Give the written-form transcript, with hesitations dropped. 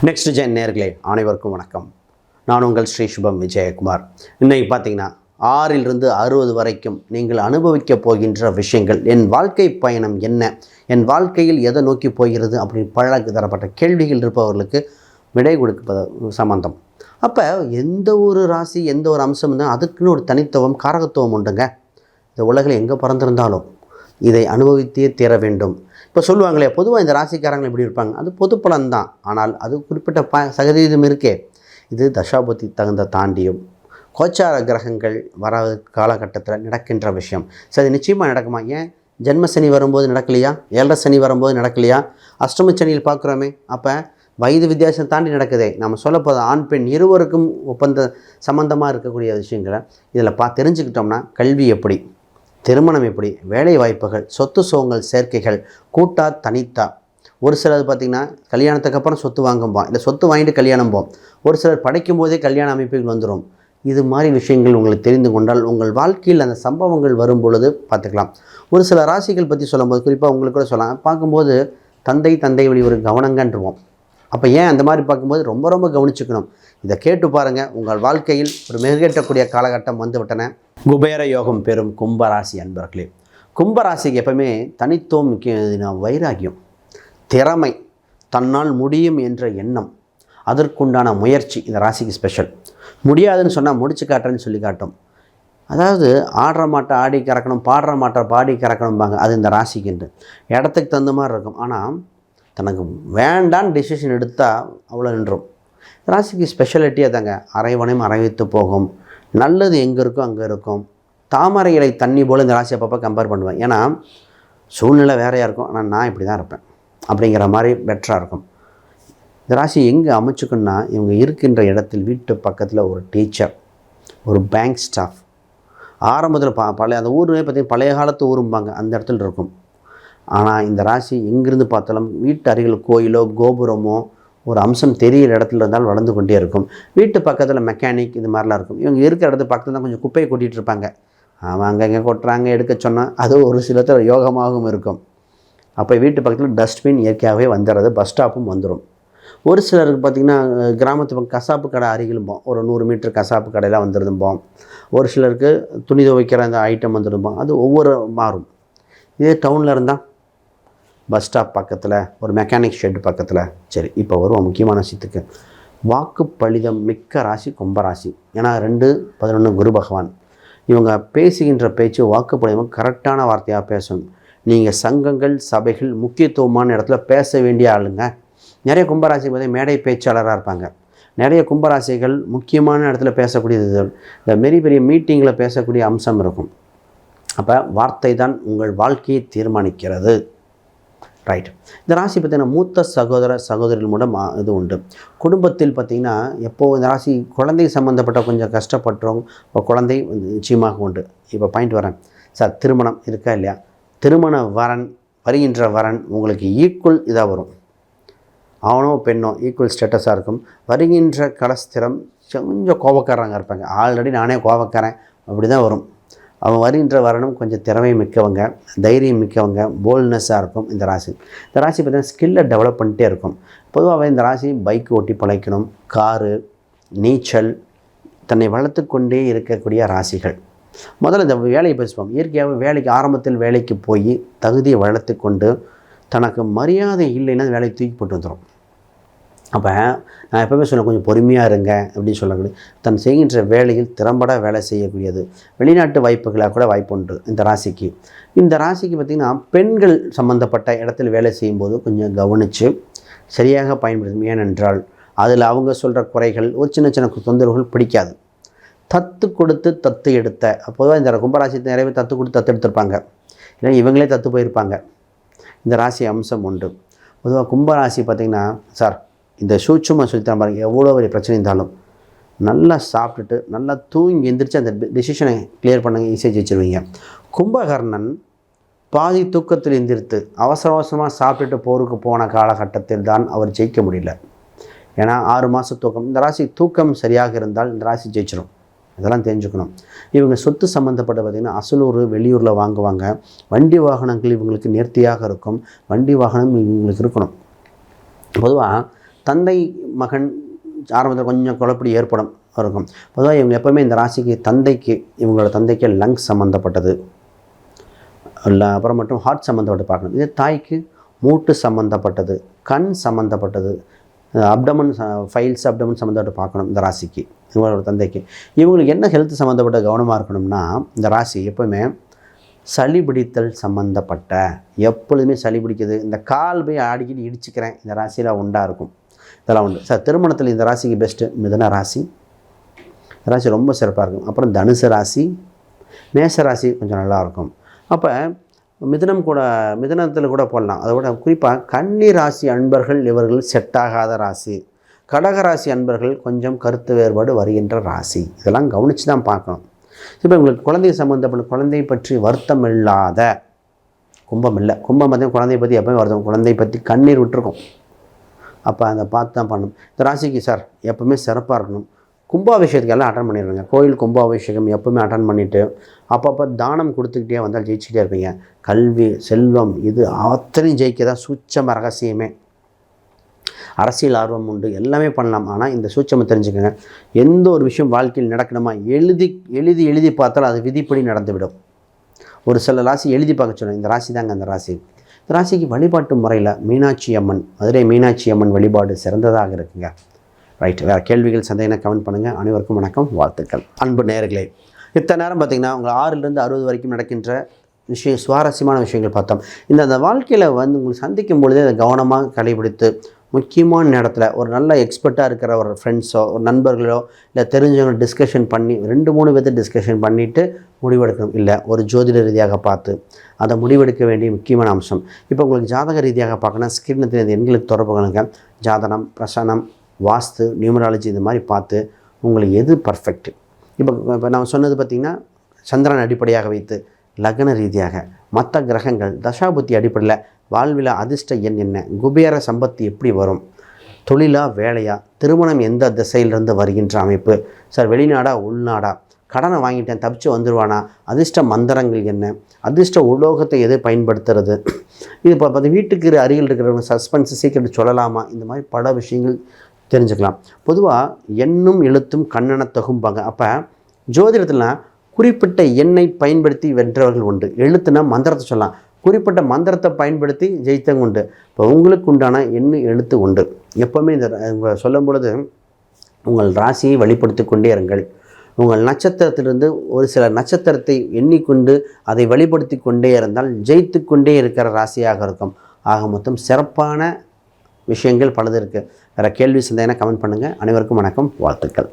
Next gen நேர்களே அனைவருக்கும் வணக்கம். நான் உங்கள் ஸ்ரீ சுபம் விஜயகுமார். இன்றைக்கி பார்த்தீங்கன்னா 6 to 60 வரைக்கும் நீங்கள் அனுபவிக்க போகின்ற விஷயங்கள், என் வாழ்க்கை பயணம் என்ன, என் வாழ்க்கையில் எதை நோக்கி போகிறது அப்படின்னு பல தரப்பட்ட கேள்விகள் இருப்பவர்களுக்கு விடை கொடுப்பது சம்பந்தம். அப்போ எந்த ஒரு ராசி எந்த ஒரு அம்சம் இருந்தால் அதுக்குன்னு ஒரு தனித்துவம் காரகத்துவம் உண்டுங்க. இந்த உலகில் எங்கே பிறந்திருந்தாலும் இதை அனுபவித்தே தீர வேண்டும். இப்போ சொல்லுவாங்களே, பொதுவாக இந்த ராசிக்காரங்கள் எப்படி இருப்பாங்க, அது பொது பலன்தான். ஆனால் அது குறிப்பிட்ட சதவீதம் இருக்கே, இது தசாபுத்தி தகுந்த தாண்டியும் கோச்சார கிரகங்கள் வர காலகட்டத்தில் நடக்கின்ற விஷயம். சரி, அது நிச்சயமாக நடக்குமா? ஏன் ஜென்ம சனி வரும்போது நடக்கலையா? 7.5 சனி வரும்போது நடக்கலையா? அஷ்டம சனியில் பார்க்குறோமே. அப்போ வயது வித்தியாசம் தாண்டி நடக்குதே. நம்ம சொல்லப்போது ஆண் பெண் இருவருக்கும் ஒப்பந்த சம்பந்தமாக இருக்கக்கூடிய விஷயங்களை இதில் தெரிஞ்சுக்கிட்டோம்னா, கல்வி எப்படி, திருமணம் எப்படி, வேலை வாய்ப்புகள், சொத்து சுகங்கள், சேர்க்கைகள், கூட்டா தனித்தா. ஒரு சிலர் பார்த்திங்கன்னா கல்யாணத்துக்கு அப்புறம் சொத்து வாங்கும்போம், இல்லை சொத்து வாங்கிட்டு கல்யாணம் போம். ஒரு சிலர் படைக்கும் போதே கல்யாண அமைப்புகள் வந்துடும். இது மாதிரி விஷயங்கள் உங்களுக்கு தெரிந்து கொண்டால் உங்கள் வாழ்க்கையில் அந்த சம்பவங்கள் வரும் பொழுது பார்த்துக்கலாம். ஒரு சில ராசிகள் பற்றி சொல்லும்போது குறிப்பாக உங்களுக்கு கூட சொல்லலாம், பார்க்கும்போது தந்தை வழி ஒரு கவனங்கன்றுவோம். அப்போ ஏன் அந்த மாதிரி பார்க்கும்போது ரொம்ப கவனிச்சுக்கணும். இதை கேட்டு பாருங்கள். உங்கள் வாழ்க்கையில் ஒரு மெருகேற்றக்கூடிய காலகட்டம் வந்து விட்டன. குபேர யோகம் பெறும் கும்பராசி அன்பர்களே. கும்பராசிக்கு எப்பவுமே தனித்துவம் முக்கியம். வைராகியம், திறமை, தன்னால் முடியும் என்ற எண்ணம், அதற்குண்டான முயற்சி இந்த ராசிக்கு ஸ்பெஷல். முடியாதுன்னு சொன்னால் முடிச்சு காட்டுறேன்னு சொல்லி காட்டும். அதாவது ஆடுற மாட்டை ஆடி கறக்கணும், பாடுற மாட்டை பாடி கறக்கணும்பாங்க. அது இந்த ராசிக்குண்டு இடத்துக்கு தகுந்த மாதிரி இருக்கும். ஆனால் தனக்கு வேண்டான்னு டிசிஷன் எடுத்தால் அவ்வளோ நின்றும். ராசிக்கு ஸ்பெஷாலிட்டியாக தாங்க. அரைவனையும் அரைவித்து போகும். நல்லது எங்கே இருக்கோ அங்கே இருக்கும். தாமரை இலை தண்ணி போல் இந்த ராசி அப்பப்போ கம்பேர் பண்ணுவேன். ஏன்னா சூழ்நிலை வேறையாக இருக்கும், ஆனால் நான் இப்படி தான் இருப்பேன் அப்படிங்கிற மாதிரி பெட்டராக இருக்கும். இந்த ராசி எங்கே அமைச்சுக்கணுன்னா, இவங்க இருக்கின்ற இடத்தில் வீட்டு பக்கத்தில் ஒரு டீச்சர், ஒரு பேங்க் ஸ்டாஃப், ஆரம்பத்தில் பழைய அந்த ஊருமே பார்த்திங்கன்னா பழைய காலத்து ஊரும்பாங்க, அந்த இடத்துல இருக்கும். ஆனால் இந்த ராசி எங்கிருந்து பார்த்தாலும் வீட்டு அருகில் கோயிலோ கோபுரமோ ஒரு அம்சம் தெரிகிற இடத்துல இருந்தாலும் வளர்ந்து கொண்டே இருக்கும். வீட்டு பக்கத்தில் மெக்கானிக் இது மாதிரிலாம் இருக்கும். இவங்க இருக்கிற இடத்து பக்கத்தில் தான் கொஞ்சம் குப்பையை கொட்டிகிட்டு இருப்பாங்க. அவன் அங்கங்கே கொட்டுறாங்க, எடுக்க சொன்னால் அது ஒரு சிலத்தில் யோகமாகவும் இருக்கும். அப்போ வீட்டு பக்கத்தில் டஸ்ட்பின் இயற்கையாகவே வந்துடுறது. பஸ் ஸ்டாப்பும் வந்துடும். ஒரு சிலருக்கு பார்த்திங்கன்னா கிராமத்து பக்கம் கசாப்பு கடை அருகிலும்போம், ஒரு 100 மீட்டர் கசாப்பு கடையெல்லாம் வந்துருந்தும்போம். ஒரு சிலருக்கு துணி துவைக்கிற அந்த ஐட்டம் வந்துரும்போம். அது ஒவ்வொரு மாறும். இதே டவுனில் இருந்தால் பஸ் ஸ்டாப் பக்கத்தில் ஒரு மெக்கானிக் ஷெட் பக்கத்தில். சரி, இப்போ வருவோம் முக்கியமான விஷயத்துக்கு. வாக்கு பலிதம் மிக்க ராசி கும்பராசி. ஏன்னா 2-11 குரு பகவான். இவங்க பேசுகின்ற பேச்சு வாக்கு பலிதம் கரெக்டான வார்த்தையாக பேசணும். நீங்கள் சங்கங்கள் சபைகள் முக்கியத்துவமான இடத்துல பேச வேண்டிய ஆளுங்க. நிறைய கும்பராசி பார்த்தீங்கன்னா மேடை பேச்சாளராக இருப்பாங்க. நிறைய கும்பராசிகள் முக்கியமான இடத்துல பேசக்கூடியது, இந்த பெரிய மீட்டிங்கில் பேசக்கூடிய அம்சம் இருக்கும். அப்போ வார்த்தை தான் உங்கள் வாழ்க்கையை தீர்மானிக்கிறது. ரைட். இந்த ராசி பார்த்திங்கன்னா மூத்த சகோதரிகள் மூலம் இது உண்டு. குடும்பத்தில் பார்த்திங்கன்னா எப்போது இந்த ராசி குழந்தை சம்மந்தப்பட்ட கொஞ்சம் கஷ்டப்பட்டுறோம். இப்போ குழந்தை நிச்சயமாக உண்டு. இப்போ பாயிண்ட் வரேன் சார், திருமணம் இருக்கா இல்லையா? திருமண வரன், வருகின்ற வரன் உங்களுக்கு ஈக்குவல் இதாக வரும். அவனோ பெண்ணோ ஈக்குவல் ஸ்டேட்டஸாக இருக்கும். வருகின்ற கலஸ்திரம் கொஞ்சம் கோபக்காரங்க இருப்பாங்க. ஆல்ரெடி நானே கோபக்காரன் அப்படி தான் வரும். அவன் வருகின்ற வரணும் கொஞ்சம் திறமை மிக்கவங்க, தைரியம் மிக்கவங்க, போல்ட்னஸ்ஸாக இருக்கும் இந்த ராசி. இந்த ராசி பார்த்திங்கன்னா ஸ்கில்லை டெவலப் பண்ணிட்டே இருக்கும். பொதுவாகவே இந்த ராசி பைக் ஓட்டி பழக்கணும், காரு, நீச்சல், தன்னை வளர்த்து கொண்டே இருக்கக்கூடிய ராசிகள். முதல்ல இந்த வேலையை பேசுவோம். இயற்கையாகவே வேலைக்கு ஆரம்பத்தில் வேலைக்கு போய் தகுதியை வளர்த்து கொண்டு தனக்கு மரியாதை இல்லைன்னா வேலைக்கு தூக்கி போட்டு வந்துடும். அப்போ நான் எப்போவுமே சொல்ல கொஞ்சம் பொறுமையாக இருங்க அப்படின்னு சொல்லக்கூடிய, தன் செய்கின்ற வேலையில் திறம்பட வேலை செய்யக்கூடியது. வெளிநாட்டு வாய்ப்புகளாக கூட வாய்ப்பு உண்டு இந்த ராசிக்கு. இந்த ராசிக்கு பார்த்திங்கன்னா பெண்கள் சம்மந்தப்பட்ட இடத்துல வேலை செய்யும்போது கொஞ்சம் கவனித்து சரியாக பயன்படுத்தும். ஏனென்றால் அதில் அவங்க சொல்கிற குறைகள், ஒரு சின்ன தொந்தரவுகள் பிடிக்காது. தத்து கொடுத்து தத்து எடுத்த, அப்போதான் இந்த கும்பராசி நிறைய பேர் தத்து கொடுத்து தத்து எடுத்திருப்பாங்க, இல்லை இவங்களே தத்து போயிருப்பாங்க. இந்த ராசி அம்சம் உண்டு. பொதுவாக கும்பராசி பார்த்திங்கன்னா, சார் இந்த சூட்சுமாக சொல்லித்தர பாருங்கள், எவ்வளோ ஒரு பிரச்சனை இருந்தாலும் நல்லா சாப்பிட்டுட்டு நல்லா தூங்கி எந்திரிச்சு அந்த டிசிஷனை கிளியர் பண்ணுங்க, ஈஸியாக ஜெயிச்சிருவீங்க. கும்பகர்ணன் பாதி தூக்கத்தில் எந்திரித்து அவசரமாக சாப்பிட்டுட்டு போருக்கு போன காலகட்டத்தில் தான் அவர் ஜெயிக்க முடியல. ஏன்னா 6 மாத தூக்கம். இந்த ராசி தூக்கம் சரியாக இருந்தால் இந்த ராசி ஜெயிச்சிடும். இதெல்லாம் தெரிஞ்சுக்கணும். இவங்க சொத்து சம்மந்தப்பட்ட பார்த்திங்கன்னா அசலூர் வெளியூரில் வாங்குவாங்க. வண்டி வாகனங்கள் இவங்களுக்கு நேர்த்தியாக இருக்கும். வண்டி வாகனம் இவங்களுக்கு இருக்கணும். பொதுவாக தந்தை மகன் ஆரம்பத்தில் கொஞ்சம் குழப்படி ஏற்படும் இருக்கும். பொதுவாக இவங்க எப்போவுமே இந்த ராசிக்கு இவங்களோட தந்தைக்கு லங்ஸ் சம்மந்தப்பட்டது இல்லை, அப்புறம் மட்டும் ஹார்ட் சம்மந்தப்பட்டு பார்க்கணும். இதே தாய்க்கு மூட்டு சம்மந்தப்பட்டது, கண் சம்மந்தப்பட்டது, அப்டமன் ஃபைல்ஸ் சம்மந்தப்பட்டு பார்க்கணும். இந்த ராசிக்கு இவங்களோட தந்தைக்கு இவங்களுக்கு என்ன ஹெல்த் சம்மந்தப்பட்ட கவனமாக இருக்கணும்னா, இந்த ராசி எப்போவுமே சளி பிடித்தல் சம்மந்தப்பட்ட, எப்பொழுதுமே சளி பிடிக்குது, இந்த கால் போய் அடிக்கடி இடிச்சுக்கிறேன், இந்த ராசியில் உண்டாக இருக்கும். இதெல்லாம் உண்டு சார். திருமணத்தில் இந்த ராசிக்கு பெஸ்ட்டு மிதுன ராசி. ராசி ரொம்ப சிறப்பாக இருக்கும். அப்புறம் தனுசு ராசி, மேச ராசி கொஞ்சம் நல்லாயிருக்கும். அப்போ மிதுனத்தில் கூட போடலாம். அதை விட குறிப்பாக கன்னி ராசி அன்பர்கள் இவர்கள் செட் ஆகாத ராசி. கடகராசி அன்பர்கள் கொஞ்சம் கருத்து வேறுபாடு வருகின்ற ராசி. இதெல்லாம் கவனித்து தான் பார்க்கணும். இப்போ உங்களுக்கு குழந்தை சம்மந்தப்பட்ட, குழந்தை பற்றி வருத்தம் இல்லாத கும்பம் இல்லை. கும்பம் பார்த்தீங்கன்னா குழந்தைய பற்றி எப்போயும் வருத்தம், குழந்தை பற்றி கண்ணீர் விட்டுருக்கும். அப்போ அதை பார்த்து தான் பண்ணணும். இந்த ராசிக்கு சார் எப்போவுமே சிறப்பாக இருக்கணும். கும்பாபிஷேகத்துக்கு எல்லாம் அட்டன் பண்ணிடுவீங்க. கோயில் கும்பாபிஷேகம் எப்போவுமே அட்டன் பண்ணிவிட்டு அப்பப்போ தானம் கொடுத்துக்கிட்டே வந்தால் ஜெயிச்சுட்டே இருப்பீங்க. கல்வி, செல்வம், இது அத்தனையும் ஜெயிக்க தான் சூட்சம ரகசியமே. அரசியல் ஆர்வம் உண்டு, எல்லாமே பண்ணலாம். ஆனால் இந்த சூட்சமை தெரிஞ்சுக்கோங்க. எந்த ஒரு விஷயம் வாழ்க்கையில் நடக்கணுமா எழுதி பார்த்தாலும் அது விதிப்படி நடந்துவிடும். ஒரு சில ராசி எழுதி பார்க்க சொல்லுங்கள். இந்த ராசி தாங்க அந்த ராசி. இந்த ராசிக்கு வழிபாட்டு முறையில் மீனாட்சி அம்மன், மதுரை மீனாட்சி அம்மன் வழிபாடு சிறந்ததாக இருக்குங்க. ரைட். வேறு கேள்விகள் சந்தேகம் கமெண்ட் பண்ணுங்கள். அனைவருக்கும் வணக்கம், வாழ்த்துக்கள். அன்பு நேயர்களே, இத்தனை நேரம் பார்த்திங்கன்னா உங்கள் 6லிருந்து 60 வரைக்கும் நடக்கின்ற சுவாரஸ்யமான விஷயங்கள் பார்த்தோம். இந்த வாழ்க்கையில் உங்களுக்கு சந்திக்கும் பொழுதே அதை கவனமாக கடைபிடித்து முக்கியமான நேரத்தில் ஒரு நல்ல எக்ஸ்பர்ட்டாக இருக்கிற ஒரு ஃப்ரெண்ட்ஸோ, ஒரு நண்பர்களோ, இல்லை தெரிஞ்சவங்க டிஸ்கஷன் பண்ணி 2-3 பேர்த்து டிஸ்கஷன் பண்ணிவிட்டு முடிவெடுக்கணும். இல்லை ஒரு ஜோதிட ரீதியாக பார்த்து அதை முடிவெடுக்க வேண்டிய முக்கியமான அம்சம். இப்போ உங்களுக்கு ஜாதக ரீதியாக பார்க்கணும், ஸ்கிரீனில் எண்களுக்கு தொடர்பு கொள்ளுங்க. ஜாதகம், பிரசனம், வாஸ்து, நியூமராலஜி இந்த மாதிரி பார்த்து உங்களுக்கு எது பர்ஃபெக்ட். இப்போ நான் சொன்னது பார்த்திங்கன்னா சந்திரன் அடிப்படையாக வைத்து லக்ன ரீதியாக மற்ற கிரகங்கள் தசாபுத்தி அடிப்படையில் வாழ்வில் அதிர்ஷ்ட எண் என்ன, குபேர சம்பத்து எப்படி வரும், தொழிலா வேலையா, திருமணம் எந்த திசையிலிருந்து வருகின்ற அமைப்பு, சார் வெளிநாடா உள்நாடா, கடனை வாங்கிட்டேன் தப்பிச்சு வந்துடுவானா, அதிர்ஷ்ட மந்திரங்கள் என்ன, அதிர்ஷ்ட உலோகத்தை எது பயன்படுத்துறது, இது இப்போ பார்த்து வீட்டுக்கு அருகில் இருக்கிறவங்க சஸ்பென்ஸ் சீக்கிரம் சொல்லலாமா, இந்த மாதிரி பல விஷயங்கள் தெரிஞ்சுக்கலாம். பொதுவாக எண்ணும் எழுத்தும் கண்ணென தகும்பாங்க. அப்போ ஜோதிடத்துலாம் குறிப்பிட்ட எண்ணை பயன்படுத்தி வென்றவர்கள் உண்டு. எழுத்துனா மந்திரத்தை சொல்லலாம், குறிப்பிட்ட மந்திரத்தை பயன்படுத்தி ஜெயித்தவங்க உண்டு. இப்போ உங்களுக்கு உண்டான எண்ணு எழுத்து உண்டு. எப்போவுமே இந்த சொல்லும் பொழுது உங்கள் ராசியை வெளிப்படுத்தி கொண்டே இருங்கள். உங்கள் நட்சத்திரத்திலிருந்து ஒரு சில நட்சத்திரத்தை எண்ணிக்கொண்டு அதை வெளிப்படுத்தி கொண்டே இருந்தால் ஜெயித்து கொண்டே இருக்கிற ராசியாக இருக்கும். ஆக மொத்தம் சிறப்பான விஷயங்கள் பலது இருக்குது. வேறு கேள்வி சந்தேகம்னா கமெண்ட் பண்ணுங்கள். அனைவருக்கும் வணக்கம், வாழ்த்துக்கள்.